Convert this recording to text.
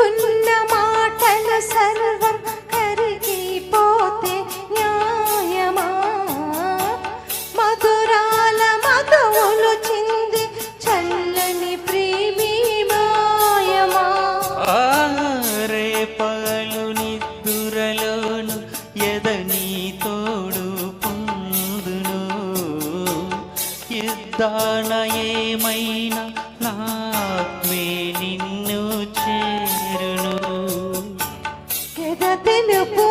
అనుకున్న మాటలు సర్వం కరిగిపోతే న్యాయమా? మధురాల మధువులు చింది చల్లని ప్రేమి మాయమా? రేపలు నిద్దురలోను ఎదని తోడు పొందును, యుద్ధాన ఏమైనా నాత్మే నిన్ను చేరును. ఎద తెలుపు